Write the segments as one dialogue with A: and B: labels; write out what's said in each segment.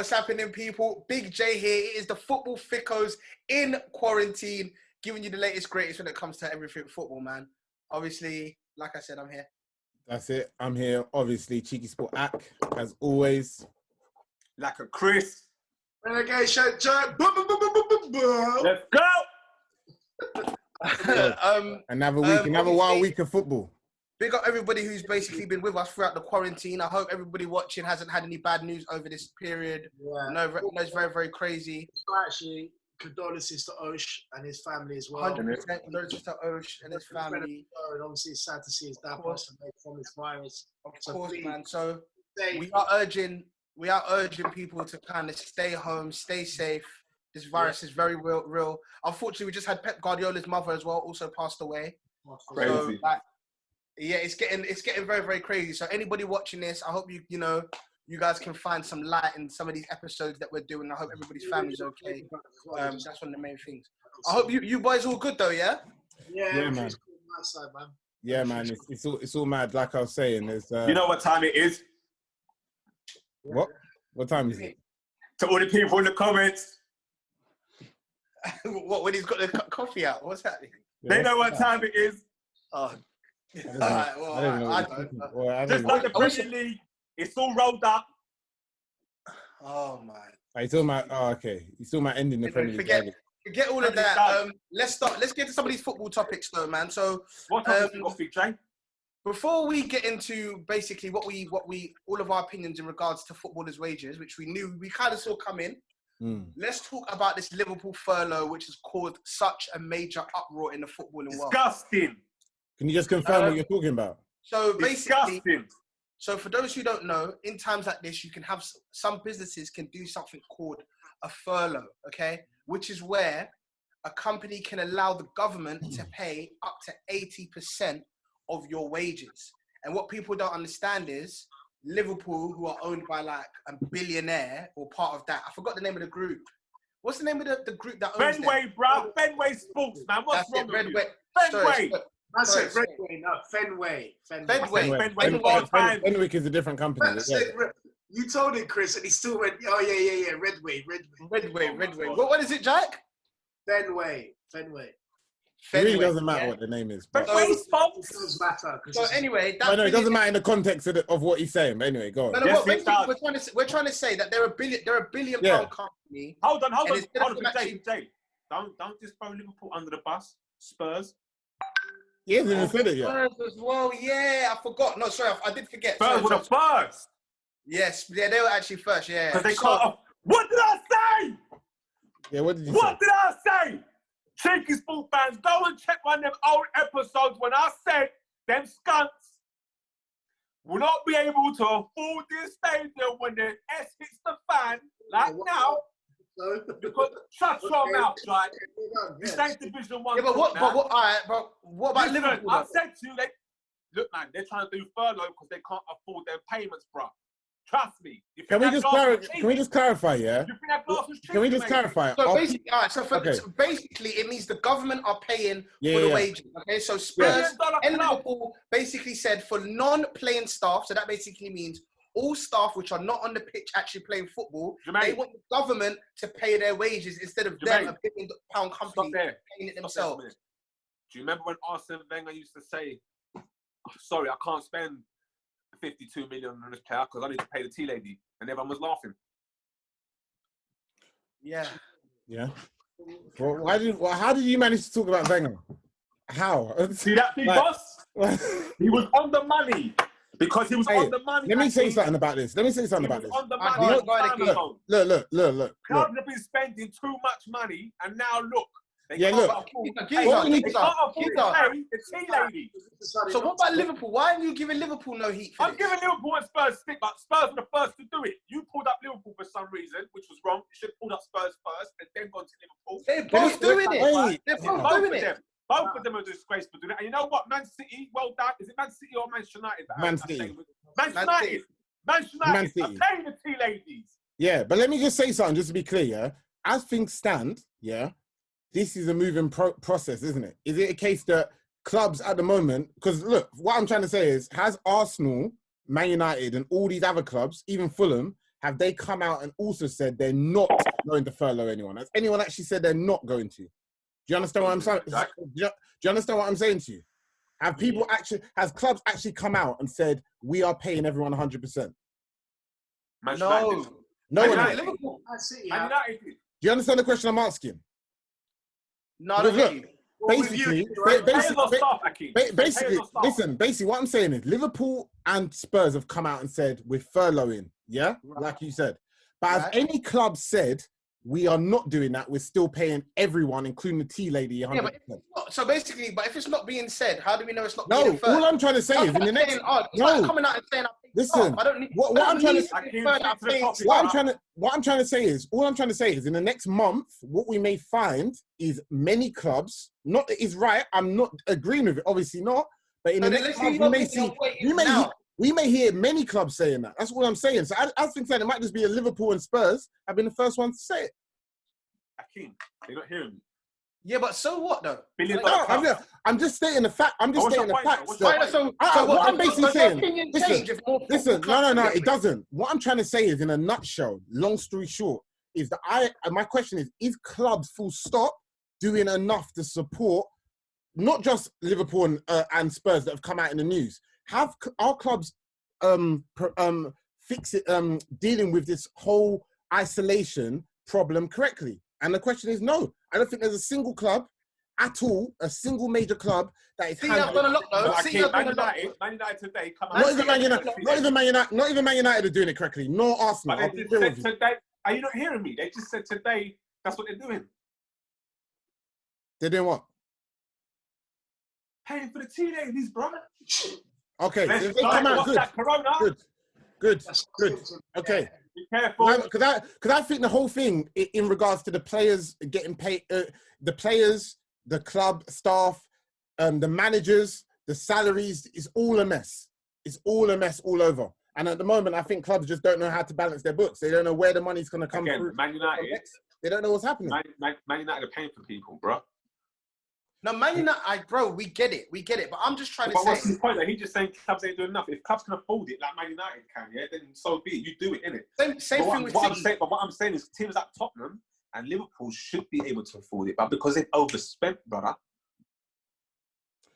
A: What's happening, people? Big J here. It is the football thickos in quarantine, giving you the latest, greatest when it comes to everything football, man. Obviously, like I said, I'm here.
B: That's it. I'm here. Obviously, CheekySport Akeem, as always.
C: Like a Chris.
D: Relegation jerk.
C: Let's go.
B: Another week, another wild week of football.
A: Big up everybody who's basically been with us throughout the quarantine. I hope everybody watching hasn't had any bad news over this period.
D: Yeah.
A: No, it's very, very crazy.
D: So actually, condolences to Osh and his family as well.
A: 100% condolences to Osh and his family.
D: And obviously, it's sad to see his dad pass away from this virus.
A: Of course, man. So we are urging people to kind of stay home, stay safe. This virus is very real. Unfortunately, we just had Pep Guardiola's mother as well, also passed away.
C: Crazy.
A: So, yeah, it's getting very, very crazy. So anybody watching this, I hope you guys can find some light in some of these episodes that we're doing. I hope everybody's family's okay. That's one of the main things. I hope you boys all good though, yeah?
D: Yeah,
B: man.
D: Side, man.
B: Yeah, man. It's all mad. Like I was saying, there's.
C: You know what time it is?
B: What? What time is it?
C: To all the people in the comments.
A: What, when he's got the coffee out? What's happening?
B: Yeah,
C: They know what time it is.
A: Oh.
B: I don't know.
C: Just like the Premier League, it's all rolled up.
A: Oh my!
B: Are you talking about? Oh, okay. You talking about ending the Premier League?
A: Forget all of that. Let's get to some of these football topics though, man. So
C: What topic you got, Big J?
A: before we get into basically what we all of our opinions in regards to footballers' wages, which we kind of saw come in. Let's talk about this Liverpool furlough, which has caused such a major uproar in the footballing world.
C: Disgusting.
B: Can you just confirm what you're talking about?
A: So basically,
C: Disgusting.
A: so for those who don't know, in times like this, you can have some businesses can do something called a furlough, okay? Which is where a company can allow the government to pay up to 80% of your wages. And what people don't understand is Liverpool, who are owned by like a billionaire or part of that. I forgot the name of the group. What's the name of the group that owns
C: Fenway,
A: them?
C: bro. Fenway Sports, man. What's wrong with you? Fenway.
D: That's it, Redway, no, Fenway.
B: Fenwick is a different company.
D: You told it, Chris, and he still went, oh, yeah, Redway.
A: Redway. What is it, Jack?
D: Fenway.
B: It really doesn't matter what the name is. But
C: Fenway Sports.
D: It does matter.
A: So anyway,
B: it doesn't matter in the context of what he's saying. But anyway, go on.
A: No, we're trying to say that they're a billion pound company.
C: Hold on, Jay. Don't just throw Liverpool under the bus. Spurs.
B: He hasn't even said it yet.
A: Spurs as well, yeah. I forgot. No, sorry, I did forget.
C: Spurs were the first.
A: Yes, yeah, they were actually first, yeah.
C: Because they can't. What did I say?
B: Yeah, what did you say?
C: What did I say? Cheeky Sport fans, go and check one of them old episodes when I said them skunks will not be able to afford this stadium when the S hits the fan, like now. Because shut your mouth, right? This ain't Division 1.
A: Yeah, but what about Liverpool?
C: I said to you, look, man, they're trying to do furlough because they can't afford their payments, bro. Trust me.
B: Can we just clarify, yeah? Can we just clarify?
A: So basically, all right, so basically, it means the government are paying for the wages. Okay, so Spurs and Liverpool basically said for non-playing staff, so that basically means all staff which are not on the pitch actually playing football, they want the government to pay their wages instead of them, a billion-pound company, paying it themselves.
C: Do you remember when Arsene Wenger used to say, sorry, I can't spend 52 million on this player because I need to pay the tea lady, and everyone was laughing.
A: Yeah.
B: Well, how did you manage to talk about Wenger? How?
C: See that big boss? He was on the money. Because he was on the money.
B: Let me say something about this.
C: On the money.
B: Look.
C: Clubs have been spending too much money, and now look. They
A: can't afford to pay the tea lady. So what about Liverpool? Why are you giving Liverpool no heat for
C: I'm giving Liverpool and Spurs stick, but Spurs were the first to do it. You pulled up Liverpool for some reason, which was wrong. You should have pulled up Spurs first and then gone to Liverpool.
A: They're both doing it. They're both doing it.
C: Both of them are disgraceful doing it. And you know what? Man City, well done. Is it Man City or Manchester United?
B: Man City.
C: Man City. I'm paying the tea ladies.
B: Yeah, but let me just say something, just to be clear, yeah? As things stand, yeah, this is a moving process, isn't it? Is it a case that clubs at the moment, because look, what I'm trying to say is, has Arsenal, Man United and all these other clubs, even Fulham, have they come out and also said they're not going to furlough anyone? Has anyone actually said they're not going to? Do you understand what I'm saying? Do you understand what I'm saying to you? Have people actually, has clubs actually come out and said, we are paying everyone 100%?
A: No.
B: No one has.
A: Liverpool.
D: That's it,
C: And
D: yeah.
C: United.
B: Do you understand the question I'm asking?
A: No, I don't
B: Look,
A: get you.
B: Basically,
C: Players or staff, Akeem?
B: basically,
C: Players or staff?
B: listen, basically what I'm saying is Liverpool and Spurs have come out and said, we're furloughing, yeah?
A: Right.
B: Like you said. But has
A: Right.
B: any club said, we are not doing that, we're still paying everyone, including the tea lady, 100%?
A: Yeah, but so basically, but if it's not being said, how do we know it's not being
B: No,
A: inferred?
B: all I'm trying to say is in the next...
A: It's like coming out and saying,
B: Listen,
A: I don't need,
B: what
A: I don't
B: I'm trying
A: need
B: to-
A: to infer that I'm paying
B: What I'm trying to say is, all I'm trying to say is in the next month, what we may find is many clubs, not that it's right, I'm not agreeing with it, obviously not, but in the next month, we may hear many clubs saying that. That's what I'm saying. So I think that it might just be a Liverpool and Spurs have been the first ones to say it.
C: Akeem, you're not hearing me.
A: Yeah, but so what though?
B: No, I'm just stating the fact. I'm just stating the facts.
A: What
B: I'm basically saying, listen, no, it
A: it
B: doesn't. What I'm trying to say is, in a nutshell, long story short, is that my question is clubs full stop doing enough to support not just Liverpool and Spurs that have come out in the news? Have our clubs dealing with this whole isolation problem correctly? And the question is no. I don't think there's a single club at all, a single major club that is
A: I've done a lot though.
C: Man United today come out.
B: Not even Man United are doing it correctly. Nor Arsenal.
C: But they just said today, are you not hearing me? They just said today, that's what they're doing.
B: They're doing what?
C: Paying for the tea ladies, bro.
B: Okay, so if they
C: Like,
B: come out,
C: what's that, Corona?
B: good. Okay.
C: Be careful.
B: Because I think the whole thing in regards to the players getting paid, the players, the club staff, the managers, the salaries, is all a mess. It's all a mess all over. And at the moment, I think clubs just don't know how to balance their books. They don't know where the money's going to come through.
C: Man United.
B: They don't know what's happening.
C: Man United are paying for people, bro.
A: No, Man United, bro, we get it. But I'm just trying to
C: But what's
A: say.
C: his point? Like, he's just saying clubs ain't doing enough. If clubs can afford it, like Man United can, yeah, then so be it. You do it, innit?
A: Same thing with City.
C: But what I'm saying is teams like Tottenham and Liverpool should be able to afford it, but because they've overspent, brother,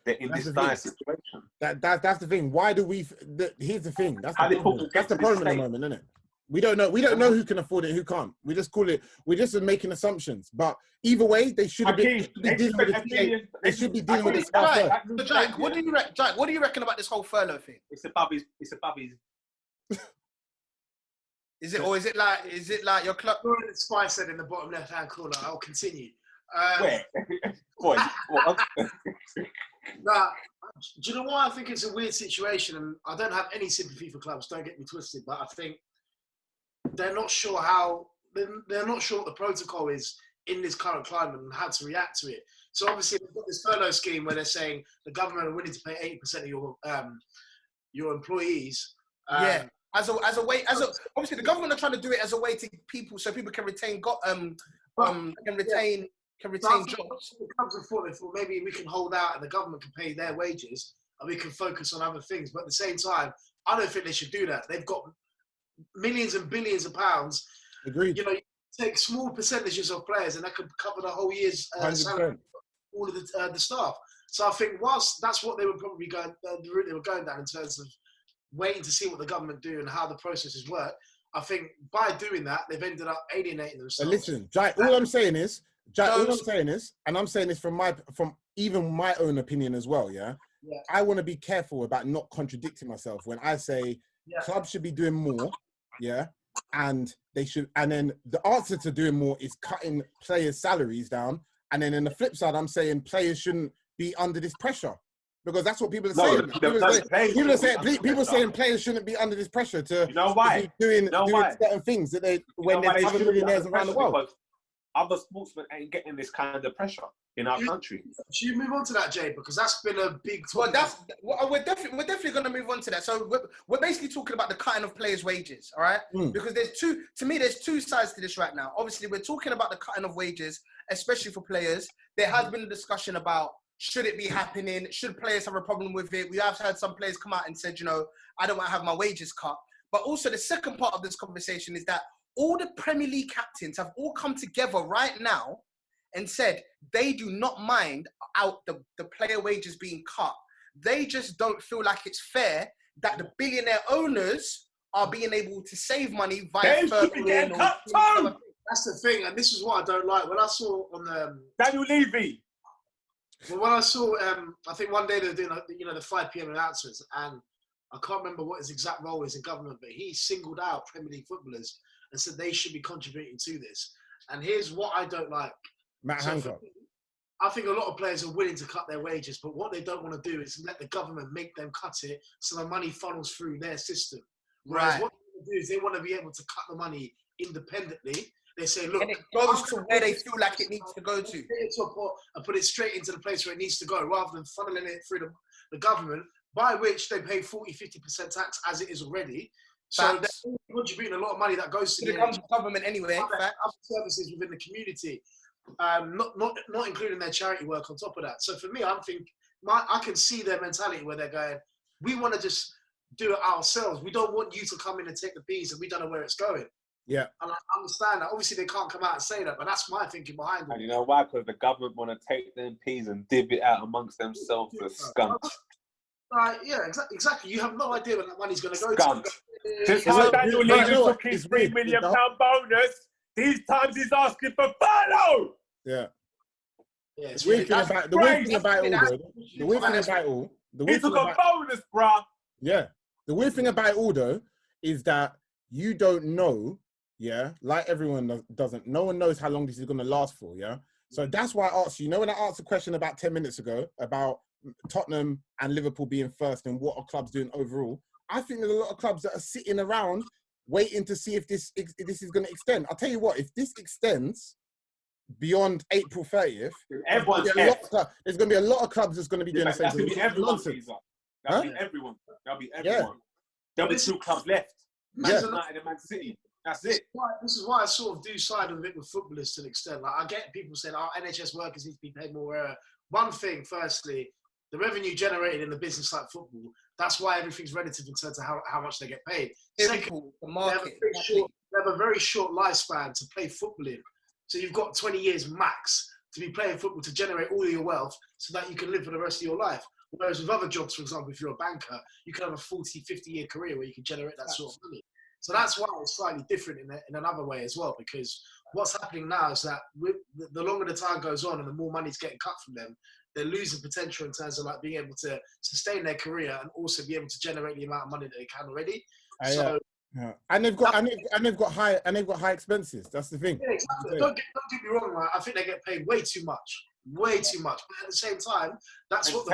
C: they're in this dire situation.
B: That's the thing. Why do we? Here's the thing. That's
C: How
B: the
C: they
B: problem. That's the problem at the moment, isn't it? We don't know. We don't know who can afford it, who can't. We just call it. We're just making assumptions. But either way, they should have been dealing with it. They should be dealing with it.
A: So Jack, what do you reckon about this whole furlough thing?
C: It's above his.
A: Is it like your club?
D: Spice said in the bottom left-hand corner. I'll continue.
C: Where? Boy, what?
D: Nah, do you know why I think it's a weird situation? And I don't have any sympathy for clubs. Don't get me twisted, but I think they're not sure they're not sure what the protocol is in this current climate and how to react to it. So obviously they've got this furlough scheme where they're saying the government are willing to pay 80% of your employees.
A: As a way, obviously the government are trying to do it as a way to people, so people can retain jobs.
D: The clubs have thought maybe we can hold out and the government can pay their wages and we can focus on other things. But at the same time, I don't think they should do that. They've got millions and billions of pounds.
B: Agreed.
D: You know, you take small percentages of players and that could cover the whole year's salary of all of the staff. So I think whilst that's what they were probably going, the route they were going down in terms of waiting to see what the government do and how the processes work, I think by doing that, they've ended up alienating themselves.
B: But listen, Jai, all I'm saying is, and I'm saying this from even my own opinion as well, yeah? I want to be careful about not contradicting myself when I say clubs should be doing more, yeah? And they should, and then the answer to doing more is cutting players' salaries down. And then in the flip side, I'm saying players shouldn't be under this pressure. Because that's what people are saying. People are saying players shouldn't be under this pressure to doing certain things that they're other millionaires around the world.
C: Other sportsmen ain't getting this kind of pressure in our country.
D: Should you move on to that, Jay? Because that's been a big talk.
A: We're definitely going to move on to that. So we're basically talking about the cutting of players' wages, all right? Because there's two sides to this right now. Obviously, we're talking about the cutting of wages, especially for players. There has been a discussion about should it be happening? Should players have a problem with it? We have had some players come out and said, I don't want to have my wages cut. But also the second part of this conversation is that all the Premier League captains have all come together right now and said they do not mind out the player wages being cut. They just don't feel like it's fair that the billionaire owners are being able to save money via
C: They should be getting cut too.
D: That's the thing, and this is what I don't like. When I saw on
C: Daniel Levy.
D: Well, when I saw, I think one day they were doing, the 5 p.m. announcements, and I can't remember what his exact role is in government, but he singled out Premier League footballers and said they should be contributing to this. And here's what I don't like.
B: Matt Hancock.
D: I think a lot of players are willing to cut their wages, but what they don't want to do is let the government make them cut it so the money funnels through their system. Whereas what they want to do is they want to be able to cut the money independently. They say, look,
A: and it goes to where they feel like it needs to go to.
D: And put it straight into the place where it needs to go, rather than funneling it through the government, by which they pay 40-50% tax as it is already. So they're contributing a lot of money that goes to
A: the government anyway.
D: Other services within the community, not including their charity work on top of that. So for me, I can see their mentality where they're going, we want to just do it ourselves. We don't want you to come in and take the piece, and we don't know where it's going.
B: Yeah.
D: And I understand that. Obviously, they can't come out and say that, but that's my thinking behind it.
C: And you know why? Because the government want to take them peas and div it out amongst themselves, the skunks.
D: Yeah, exactly. You have no idea where that money's going to go
C: skunks.
D: to.
C: Just how Daniel Levy took his £3 million bonus, these times he's asking for furlough.
B: Yeah.
D: Yeah,
B: the weird thing about it all,
C: he took a bonus, bruh.
B: Yeah. The weird thing about it all, though, is that you don't know, yeah, like everyone doesn't. No one knows how long this is going to last for, yeah? So that's why I asked you, when I asked a question about 10 minutes ago about Tottenham and Liverpool being first and what are clubs doing overall, I think there's a lot of clubs that are sitting around waiting to see if this is going to extend. I'll tell you what, if this extends beyond April 30th, there's going to be a lot of clubs that's going to be doing the same thing.
C: That'll be everyone.
B: Yeah.
C: There'll be 2 clubs left. Manchester United and Man City. That's it.
D: This is why I sort of do side of it with footballers to an extent. Like, I get people saying, NHS workers need to be paid more. One thing, firstly, the revenue generated in the business like football, that's why everything's relative in terms of how much they get paid. Second,
A: the market.
D: they have a very short lifespan to play football in. So you've got 20 years max to be playing football to generate all of your wealth so that you can live for the rest of your life. Whereas with other jobs, for example, if you're a banker, you can have a 40, 50-year career where you can generate that sort of money. So that's why it's slightly different in another way as well, because what's happening now is that the longer the time goes on and the more money's getting cut from them, they're losing potential in terms of like being able to sustain their career and also be able to generate the amount of money that they can already.
B: And they've got high expenses. That's the thing.
D: Yeah, exactly. Don't get me wrong, right? I think they get paid way too much. But at the same time, that's what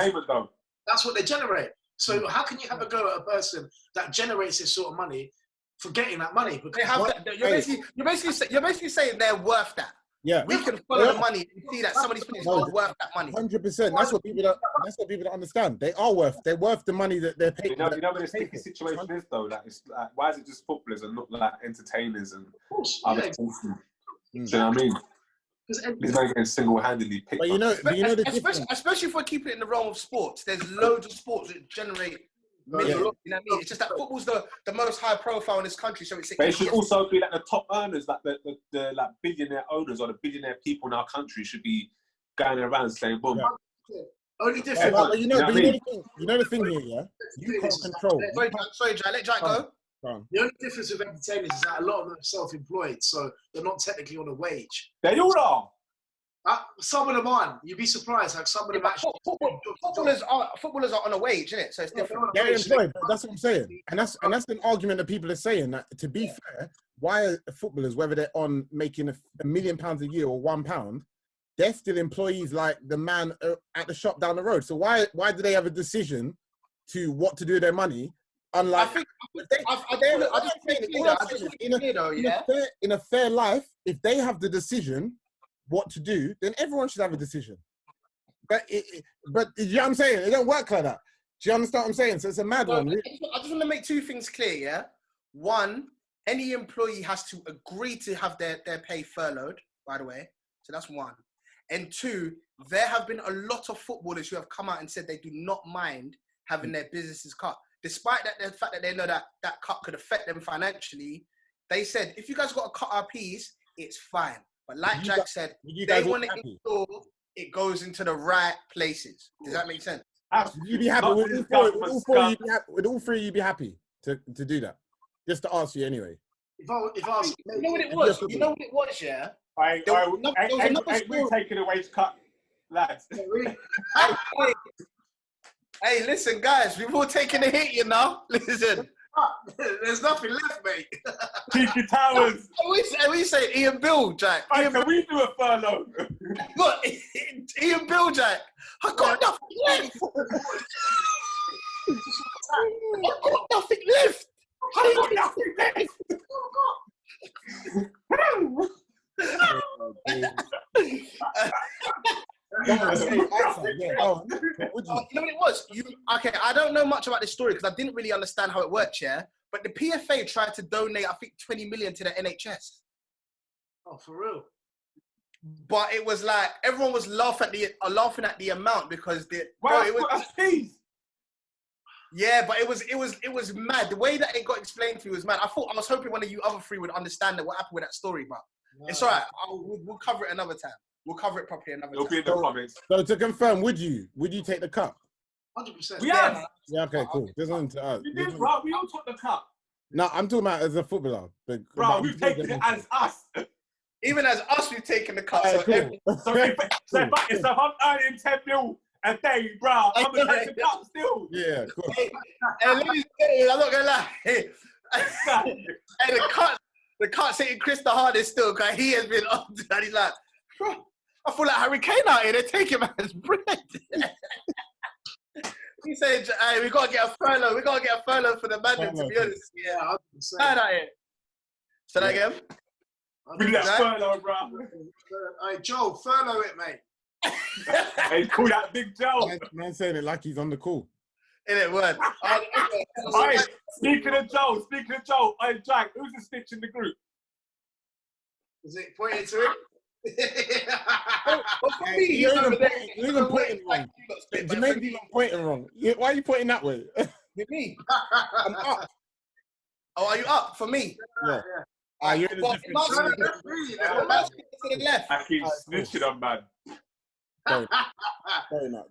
D: they generate. So how can you have a go at a person that generates this sort of money for getting that money? Because
A: you're basically saying they're worth that.
B: Yeah,
A: we can follow the money and see that somebody's worth that money.
B: 100%. That's what people don't understand. They're worth the money that they're paid.
C: You know what the sticky situation is though. Like, it's like, why is it just footballers and not like entertainers and other people? Do you know what I mean? These men getting single-handedly picked.
B: But you know the difference.
A: Especially if we're keeping it in the realm of sports. There's loads of sports that generate millions. You know what I mean? It's just that football's the most high profile in this country. So it's.
C: They should also be like the top earners, like the like billionaire owners or the billionaire people in our country should be going around saying, "Boom."
D: Yeah. Only difference.
B: But you know the thing here, yeah. You can't control.
A: Sorry, Jai. Let Jai go.
D: The only difference with entertainers is that a lot of them are self-employed, so they're not technically on a wage.
C: They all are.
D: Some of them aren't. You'd be surprised how some of them actually.
A: Footballers are on a wage, isn't it? So it's different.
B: They're employed. That's what I'm saying, and that's an argument that people are saying that. To be fair, why are footballers, whether they're on making £1 million a year or £1, they're still employees like the man at the shop down the road. So why do they have a decision to what to do with their money? Unlike, in a fair life, if they have the decision what to do, then everyone should have a decision. But you know what I'm saying? It don't work like that. Do you understand what I'm saying? So it's a mad one.
A: I just want to make 2 things clear, yeah? One, any employee has to agree to have their pay furloughed, by the way. So that's 1. And 2, there have been a lot of footballers who have come out and said they do not mind having their businesses cut. despite the fact that they know that that cut could affect them financially, they said, if you guys got to cut our piece, it's fine. But like Jack said, they want to ensure it goes into the right places. Does that make sense?
B: Would you be happy with all three? You'd be happy to do that. Just to ask you anyway.
D: If I was,
A: you know what it was? You know what it was, yeah?
C: Ain't we taking away to cut, lads?
A: Hey, listen, guys, we've all taken a hit, you know? Listen.
D: There's nothing left, mate.
C: Cheeky Towers.
A: We say Ian Bill, Jack.
C: Can we do a furlough?
A: What? Ian Bill, Jack. I got nothing left. I got nothing left. You know what it was? Okay, I don't know much about this story because I didn't really understand how it worked, yeah? But the PFA tried to donate, I think, 20 million to the NHS.
D: Oh, for real?
A: But it was like, everyone was laughing at the amount because yeah, but it was mad. The way that it got explained to you was mad. I was hoping one of you other three would understand what happened with that story, but it's all right. We'll cover it another time. We'll cover it properly another time.
C: It'll be in the comments.
B: So to confirm, would you take the cup?
D: 100%.
C: We have.
B: Yeah, okay, cool. This one to us.
C: You did, bro. We all took the cup.
B: No, I'm talking about as a footballer.
C: Bro, we've taken it as us.
A: Even as us, we've taken the cup.
B: Right,
A: So
B: cool.
C: if I'm earning 10 mil a day, bro, I'm going to take the cup still.
B: Yeah, cool.
A: Hey, ladies and gentlemen, I'm not going to lie. Hey, the cut's hitting Chris the hardest still, because he has been up to that. He's like, bro, I feel like Harry Kane out here. They're taking man's bread. He said, hey, we got to get a furlough. We got to get a furlough for the man, to be honest. Yeah, 100%. Out here. Say that again?
C: We need that furlough, bro.
D: Hey, Joel, furlough it, mate.
C: Hey, call that Big Joe.
B: Man saying it like he's on the call.
A: In it, word.
C: Hey, speaking of Joe, hey, Jack, who's the snitch in the group?
D: Is it pointing to him?
B: You're even pointing wrong. Jermaine's even pointing wrong. Why are you pointing that way?
A: With me? I'm up. Oh, are you up for me?
B: Yeah. You're in a different
A: to the left.
C: I keep snitching on man.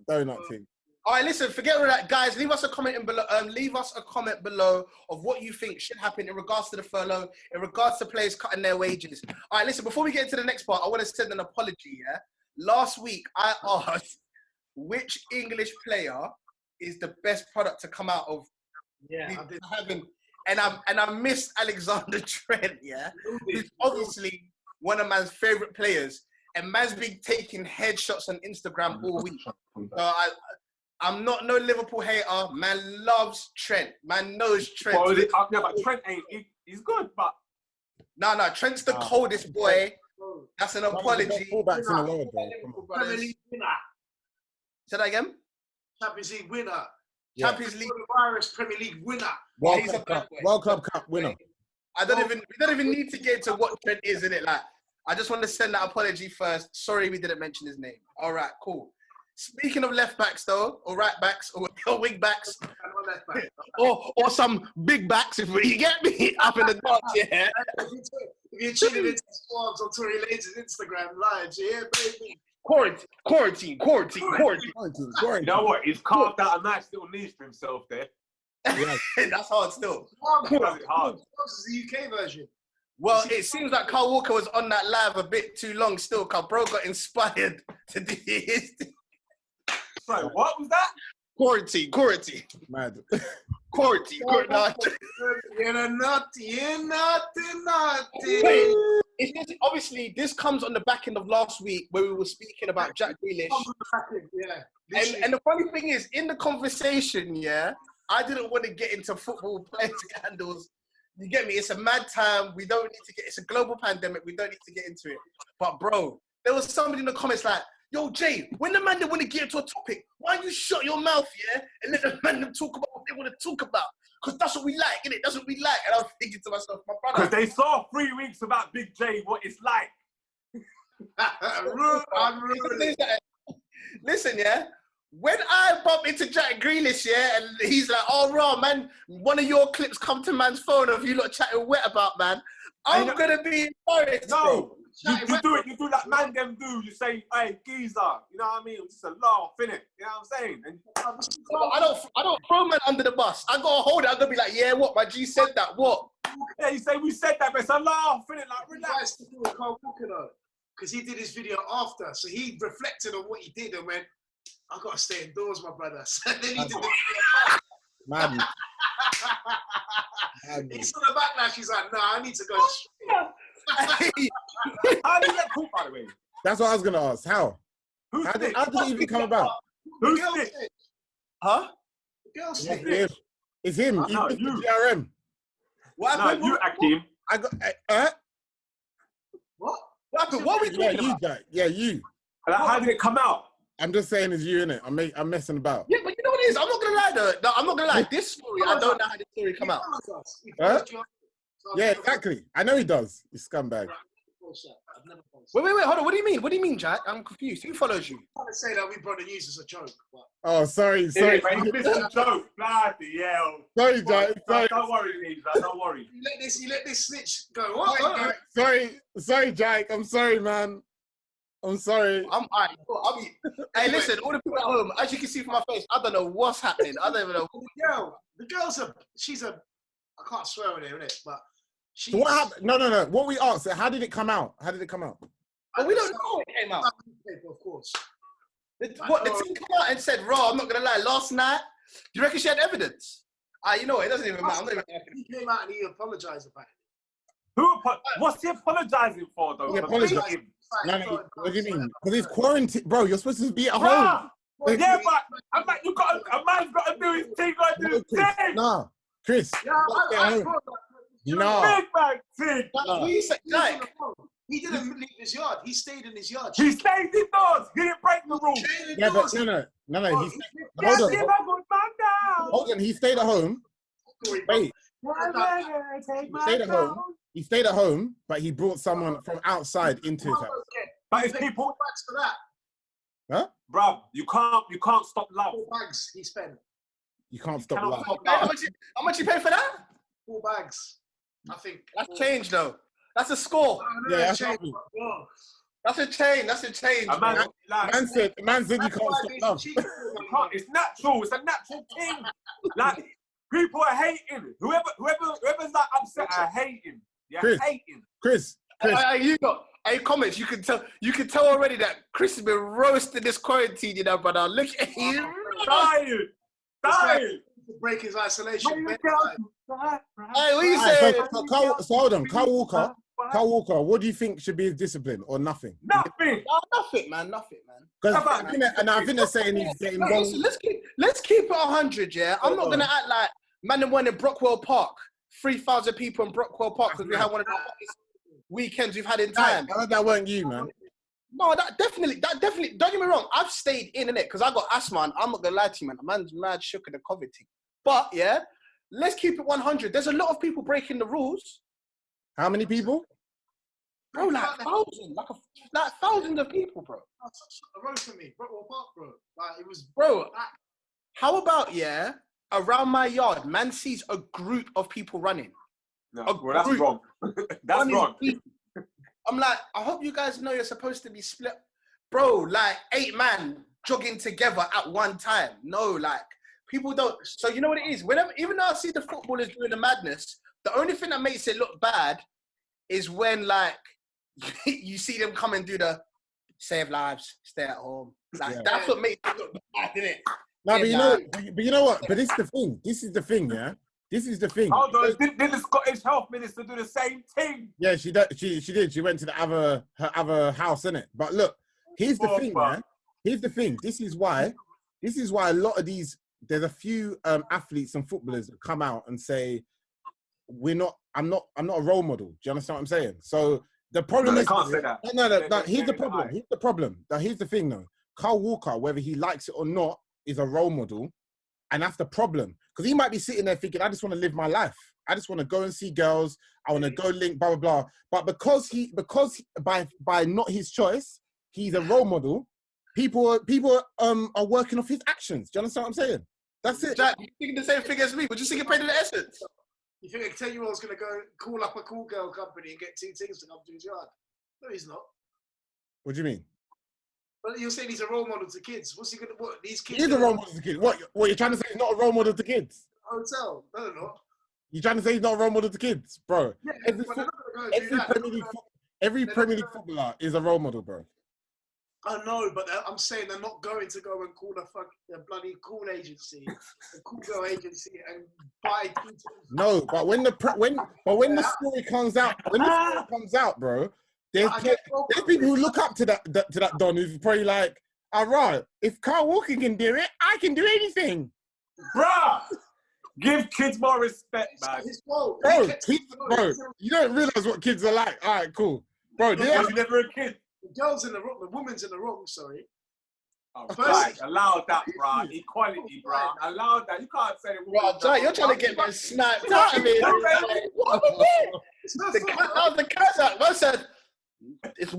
B: Donut team.
A: All right, listen, forget all that, guys. Leave us a comment below. Leave us a comment below of what you think should happen in regards to the furlough, in regards to players cutting their wages. All right, listen. Before we get into the next part, I want to send an apology. Yeah, last week I asked which English player is the best product to come out of.
D: Yeah,
A: and I missed Alexander Trent. Yeah, who's obviously one of man's favorite players, and man's been taking headshots on Instagram all week. So I'm not no Liverpool hater. Man loves Trent. Man knows Trent.
C: Well, yeah, but Trent ain't. He's good, but
A: no, Trent's the coldest boy. That's an apology.
B: Fullbacks in the world, though.
D: Premier League winner.
A: Say that again.
D: Champions League winner.
B: Yeah.
A: Champions League.
D: Coronavirus Premier League winner.
B: World Club Cup winner.
A: We don't even need to get into what Trent is in it. Like, I just want to send that apology first. Sorry, we didn't mention his name. All right, cool. Speaking of left backs, though, or right backs, or wing backs, or some big backs, if you get me, up in the dark, yeah.
D: If you're tuning into Squads on Tory Lane's Instagram live, yeah, baby.
A: Quarantine.
C: You know what? He's carved out a nice little niche for himself there.
A: Yeah. That's hard still.
C: Hard.
D: This is the UK version.
A: Well, it seems like Carl Walker was on that live a bit too long still, because bro got inspired to do his thing.
C: Sorry, what was that?
A: Quarantine.
B: Mad.
A: Quarantine.
D: You're naughty.
A: It's just, obviously, this comes on the back end of last week where we were speaking about Jack Grealish.
D: Yeah.
A: And the funny thing is, in the conversation, yeah, I didn't want to get into football player scandals. You get me? It's a mad time. We don't need to it's a global pandemic. We don't need to get into it. But bro, there was somebody in the comments like, yo, Jay, when the man they want to get into a topic, why don't you shut your mouth, yeah? And let the man them talk about what they want to talk about. Because that's what we like, innit? That's what we like. And I was thinking to myself, my brother.
C: Because they saw 3 weeks about Big J, what it's like.
A: Listen, yeah? when I bump into Jack Grealish, yeah, and he's like, "Oh, raw man, one of your clips come to man's phone of you lot chatting wet about, man." I'm gonna be embarrassed.
C: No, you do it. You do like man them do. You say, "Hey, geezer," you know what I mean? It's just a laugh, innit? You know what I'm saying? And
A: I don't throw man under the bus. I gotta hold it. I'm gonna be like, "Yeah, what? My G said that. What?"
C: Yeah, you say we said that, but it's a laugh, innit? Like, relax.
D: Because he did his video after, so he reflected on what he did and went, "I gotta stay indoors, my brother." So then he did the video.
B: Man.
D: He saw the backlash. He's like, "No, I need to go."
C: How did you get caught, by the way?
B: That's what I was gonna ask. How? How did it even come about?
C: Who's
D: girl
C: this?
D: said.
A: Huh?
D: The girl
B: Yeah,
D: said.
B: it's him. He's
C: No,
B: the
C: you.
B: GRM.
A: What
C: No,
A: happened?
C: you, Akeem.
B: I got.
D: What?
A: What happened? What are we
B: Yeah,
A: talking
B: you,
A: about?
B: Jack. Yeah, you.
C: Like, how did it come out?
B: I'm just saying it's you, innit? I'm messing about.
A: Yeah, but you know what it is? I'm not gonna lie though. No, I'm not gonna lie. This story, I don't know how this story come out.
B: Huh? Yeah, exactly. I know he does. You scumbag.
A: Wait, hold on. What do you mean? What do you mean, Jack? I'm confused. Who follows you?
D: I'm trying to say that we brought the news as a joke. But...
B: Oh, sorry.
C: Yeah, man, it's a joke. Bloody hell.
B: Sorry, Jack. Sorry.
C: Don't worry, Leeds. Don't worry.
D: You let this snitch go. What?
B: Sorry, Jack. I'm sorry, man. I'm sorry.
A: I'm all right. Hey, listen, all the people at home, as you can see from my face, I don't know what's happening. I don't even know.
D: The girl's she's I can't swear on it, innit? But she's...
B: So what happened? No. What we asked, how did it come out? How did it come out?
A: But we don't know how it came out.
D: Of course.
A: What, the team came out and said, "Raw, I'm not going to lie, last night," do you reckon she had evidence? You know what, it doesn't even matter. I'm not even
D: He came out and he apologized about it.
C: What's he apologizing for, though?
B: He apologized. No, what do you mean? Because he's quarantined. Bro, you're supposed to be at home.
C: Yeah, but a man's got to do his thing, got to do his thing.
B: Nah, Chris.
C: Big man thing.
A: What you say, like?
D: He didn't leave his yard. He stayed in his yard.
C: He stayed indoors. He didn't break the rules.
B: Yeah, but no. Hold on. He stayed at home. Wait. He stayed at home, but he brought someone from outside into his house.
C: But it's people.
D: Bags for that.
B: Huh?
C: Bruv, you can't stop love.
D: 4 bags he spent.
B: You can't stop love.
A: How much you pay for that?
D: 4 bags. I think.
A: That's change, though. That's a score.
B: Yeah,
A: that's a change. That's a change.
B: Man said you can't stop love.
C: It's natural. It's a natural thing. Like, people are hating. Whoever's like upset are hating. You're hating.
B: Chris.
A: Hey, comments. You can tell already that Chris has been roasting this quarantine, you know, brother. Look at him.
C: Dying.
D: Break his isolation.
A: Hey, what you say?
B: So hold on, Carl Walker, what do you think should be his discipline or nothing?
C: Nothing.
A: Nothing, man.
B: Because I think they're saying he's getting wrong.
A: Let's keep it 100, yeah? I'm not going to act like man and one in Brockwell Park, 3,000 people in Brockwell Park because we had one of the hottest weekends we've had in time.
B: That weren't you, man.
A: No, that definitely, don't get me wrong, I've stayed in it because I got asthma and I'm not going to lie to you, man. The man's mad shook at the COVID thing. But, yeah, let's keep it 100. There's a lot of people breaking the rules.
B: How many people?
A: Bro, like thousands. Like thousands of people, bro.
D: A road for me. Brockwell Park, bro. Like, it was...
A: Bro, how about, yeah, around my yard, man sees a group of people running.
C: No, well, that's wrong. That's wrong.
A: I'm like, I hope you guys know you're supposed to be split. Bro, like 8 man jogging together at one time. No, like, people don't. So you know what it is? Even though I see the footballers doing the madness, the only thing that makes it look bad is when, like, you see them come and do the save lives, stay at home. Like, that's what makes it look bad, isn't it?
B: No, but you know what? But this is the thing, yeah? This is the thing.
C: Hold on, didn't the Scottish Health Minister do the same thing? Yeah, she
B: did. She went to her other house, innit? But look, here's the thing, man. Here's the thing. This is why a lot of these, there's a few athletes and footballers that come out and say, I'm not a role model. Do you understand what I'm saying? So the problem is,
C: can't say that.
B: No, here's the problem. Here's the problem. Now, here's the thing though. Carl Walker, whether he likes it or not, is a role model. And that's the problem. Because he might be sitting there thinking, I just want to live my life. I just want to go and see girls. I want to go link, blah, blah, blah. But because by not his choice, he's a role model. people are working off his actions. Do you understand what I'm saying? That's it.
A: Jack, you thinking the same thing as me? We're just thinking pain in the essence.
D: You think a 10-year-old's going to go call up a cool girl company and get 2 things to come to his yard? No, he's not.
B: What do you mean?
D: Well, you're saying he's a role model to kids. What's he going to... What, these kids...
B: He's a role model to kids. What you're trying to say he's not a role model to kids?
D: Hotel. No, they're not.
B: You're trying to say he's not a role model to kids? Bro,
D: Yeah,
B: every Premier League footballer is a role model, bro.
D: I know, but I'm saying they're not going to go and call a bloody call agency, a cool girl agency, and buy.
B: No, but when the story comes out, bro, there's people who look up to that Don who's probably like, all right, if Carl Walker can do it, I can do anything,
C: bruh. Give kids more respect, man.
B: Bro, you don't realize what kids are like. All right, cool, bro.
C: You're never a kid.
D: The girl's in the wrong. The woman's in the wrong. Sorry.
C: Oh, Jack, allow that, bruh. Equality, bruh. Allow that. You can't say it.
A: Bro, Jack, you're trying to get me sniped out of me. The cat's out. Man said, it's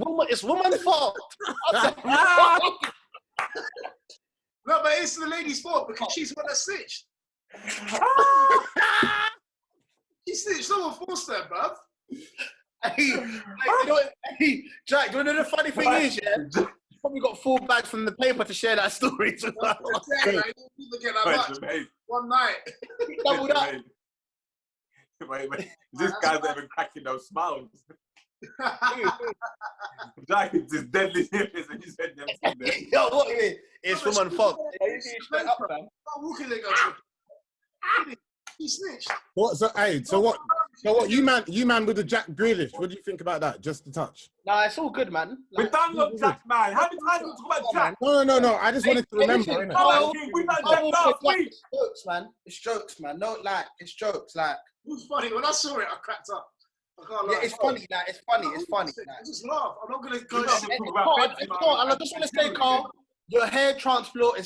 A: woman's fault.
D: No, but it's the lady's fault because she's the one that snitched. She snitched. No one forced her, bruv.
A: Hey, Jack, do you know the funny thing is, yeah? You probably got 4 bags from the paper to share that story.
D: One night.
A: Doubled up.
C: Wait. This guy's not even cracking those smiles. Jack is just deadly serious and he said them.
A: Yo, what you mean? It's woman's fault.
D: He snitched.
B: What? So what? You man with the Jack Grealish. What do you think about that? Just a touch.
A: Nah, it's all good, man.
C: We done look Jack, man. How many times we talk about Jack?
B: No. I just wanted to remember.
C: We done Jack last week.
A: Jokes, man. It's jokes, man. No, like it's jokes. Like
D: it was funny when I saw it. I cracked up. I can't lie.
A: Yeah, it's funny. Like it's funny. It's funny.
D: I just laugh. I'm not gonna go.
A: And I just want to say, Carl, your hair transplant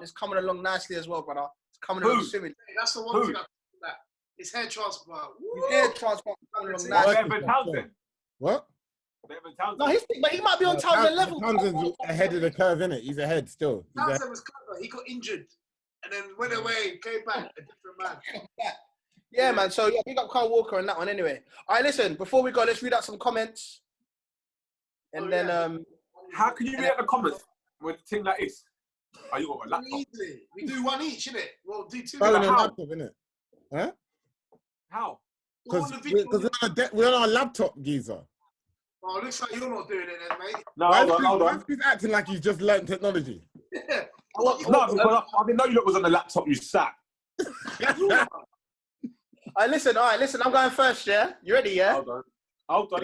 A: is coming along nicely as well, brother. It's coming along swimmingly.
D: That's the one thing I think that. It's hair transplant.
A: His hair transplant coming along nicely.
B: What?
A: No, but he might be on Townsend level.
B: Townsend's ahead of the curve, innit? He's ahead still.
D: Townsend was clever. He got injured and then went away, came back, a different man.
A: Yeah, man. So yeah, we got Carl Walker on that one anyway. All right, listen. Before we go, let's read out some comments, and then
C: how can you read out the comments with a thing like this? Oh, you got a laptop.
D: Easily. We do one each, innit? We'll do 2.
B: Phone and laptop, innit? Huh?
C: How?
B: Because we're on our laptop, geezer.
D: Oh, looks like you're not doing it then, mate.
C: No, hold on.
B: He's acting like he's just learned technology.
C: No, because I didn't know you was on the laptop you sat.
A: All right, listen. I'm going first, yeah? You ready, yeah?
C: Hold on.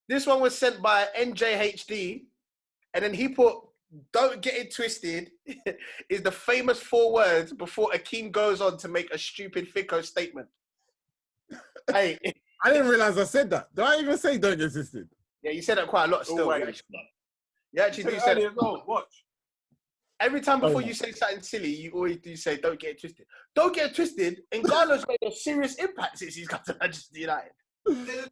A: This one was sent by NJHD, and then he put, "Don't get it twisted," is the famous 4 words before Akeem goes on to make a stupid Thickos statement. Hey.
B: I didn't realize I said that. Did I even say don't get twisted?
A: Yeah, you said that quite a lot still. You actually do say that.
C: Watch.
A: Every time before you say something silly, you always do say, "Don't get it twisted." Don't get it twisted. Ngano's made a serious impact since he's got to Manchester United. That's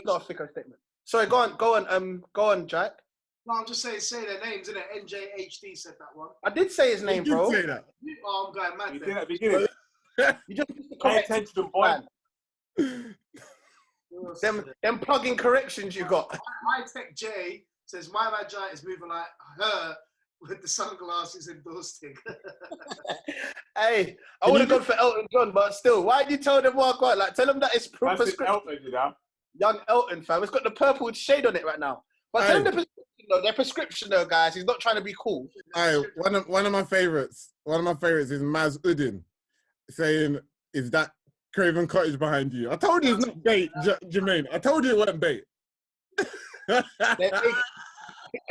A: not a Thickos statement. Sorry, go on, Jack.
D: No, I'm just saying, say their names, innit? NJHD said that one.
A: I did say his name, bro.
B: You did say that.
D: Oh, I'm going mad.
C: You did at the beginning.
A: You just
C: pay attention, boy.
A: Them plugging corrections you got.
D: High Tech J says my vagina is moving like her with the sunglasses and door stick.
A: Hey, I would have gone for Elton John, but still, why did you tell them what I got? Like, tell them that it's prescription.
C: Elton, you know?
A: Young Elton, fam. It's got the purple shade on it right now. But tell them the prescription, though. Their prescription, though, guys. He's not trying to be cool.
B: Hey, one of my favorites is Maz Uddin saying, "Is that Craven Cottage behind you?" I told you it's not bait, Jermaine. I told you it wasn't bait.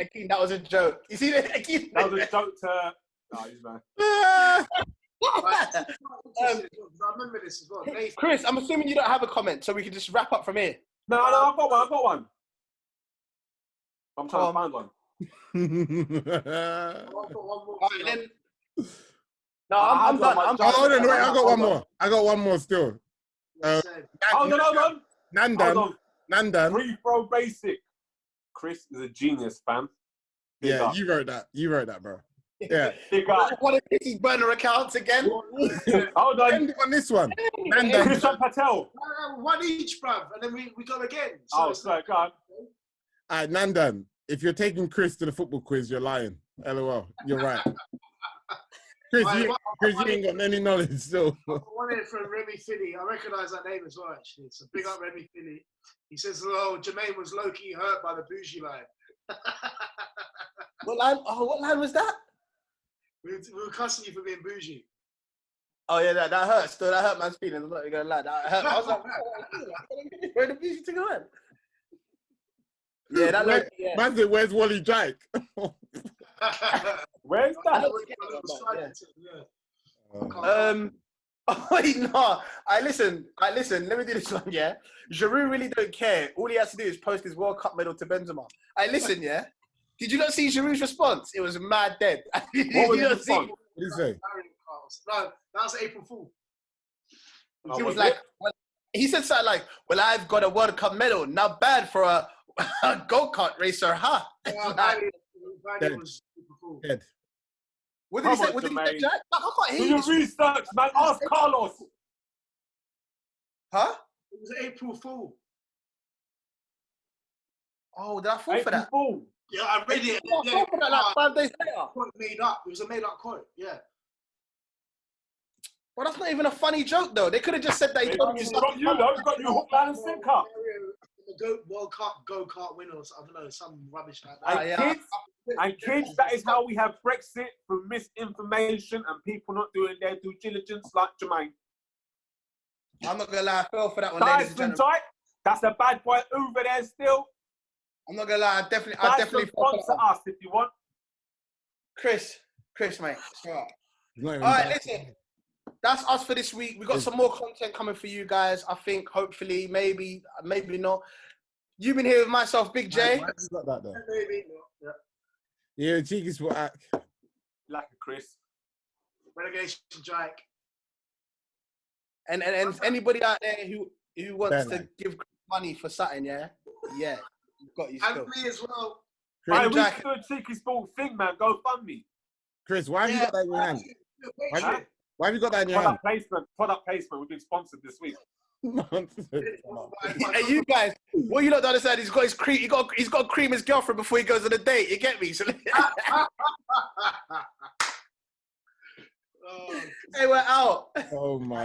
A: Akeem, that was a joke. You see that? Akeem?
C: That was a joke to... Oh, he's man.
D: I remember this as well.
A: Chris, I'm assuming you don't have a comment, so we can just wrap up from here.
C: No, I've got one. I'm trying to find one.
A: Right, then... No, I'm done.
B: Hold on, wait, I got one more still.
C: Hold on.
B: Nandan.
C: Free throw basic. Chris is a genius, fam.
B: Yeah, you wrote that, bro. Yeah.
C: Big up.
A: One of his burner accounts again.
C: Hold on.
B: End on this one.
C: Christian Patel.
D: One each, bruv, and then we go again.
C: Sorry, go on.
B: All right, Nandan, if you're taking Chris to the football quiz, you're lying. LOL. You're right. Chris, you ain't got any knowledge still.
D: I want it from Remy Philly. I recognise that name as well, actually. It's a big up Remy Philly. He says, oh, Jermaine was low-key hurt by the bougie line.
A: What line? Oh, what line was that?
D: We were cussing you for being bougie.
A: Oh yeah, that hurts. Still, that hurt man's feelings. I'm not gonna lie. That hurt. I was like, where the bougie thing went? Yeah, that look. Yeah.
B: Man said, where's Wally Jake?
C: Where's that?
A: Oh wait, no. Listen. Let me do this one. Yeah, Giroud really don't care. All he has to do is post his World Cup medal to Benzema. Listen. Yeah. Did you not see Giroud's response? It was mad dead.
C: What was his response?
B: What did he say?
D: No, that was April Fool.
A: He was like, he said something like, "Well, I've got a World Cup medal. Not bad for a go-kart racer, huh?"
B: Dead. Dead.
A: What did he say? What did he say, Jack? I can't
C: Do
A: hear
C: your research, man. Ask Carlos.
A: Huh?
D: It was April Fool.
A: Oh, did I fall for that?
C: Fool.
D: Yeah, I read it.
A: I fall for that like 5 days later.
D: Made up. It was a made-up quote. Yeah.
A: Well, that's not even a funny joke, though. They could have just said that he told him
C: He's got you, though. He's got you hook, line, and sinker.
D: The World Cup go-kart winners. I don't know, some rubbish like that.
C: And kids, that is how we have Brexit through misinformation and people not doing their due diligence like Jermaine.
A: I'm not going to lie. I fell for that one,
C: Nice
A: ladies and
C: and
A: gentlemen.
C: tight. That's a bad boy over there still.
A: I'm not going to lie. I definitely fell for that
C: sponsor
A: one.
C: us if you want.
A: Chris, mate. It's all right.
B: All
A: Right, listen. That's us for this week. We've got some more content coming for you guys. I think, hopefully, maybe not. You've been here with myself, Big J.
B: Why have you got that there?
D: Maybe not.
B: Yeah, CheekySport Akeem.
C: Like a Chris.
D: Relegation Jack.
A: And anybody out there who wants to give money for something, yeah, you've got you still.
D: And me as well.
C: Hey, we
A: Jack.
C: should do a cheeky sport thing, man. Go fund me.
B: Chris, why have you got that in your hand? Why have you got that in your hand?
C: Product placement. We've been sponsored this week.
A: Hey, you guys, what you lot don't understand? He's got his cream. He's got to cream his girlfriend before he goes on a date. You get me? So, hey, we're out.
B: Oh my.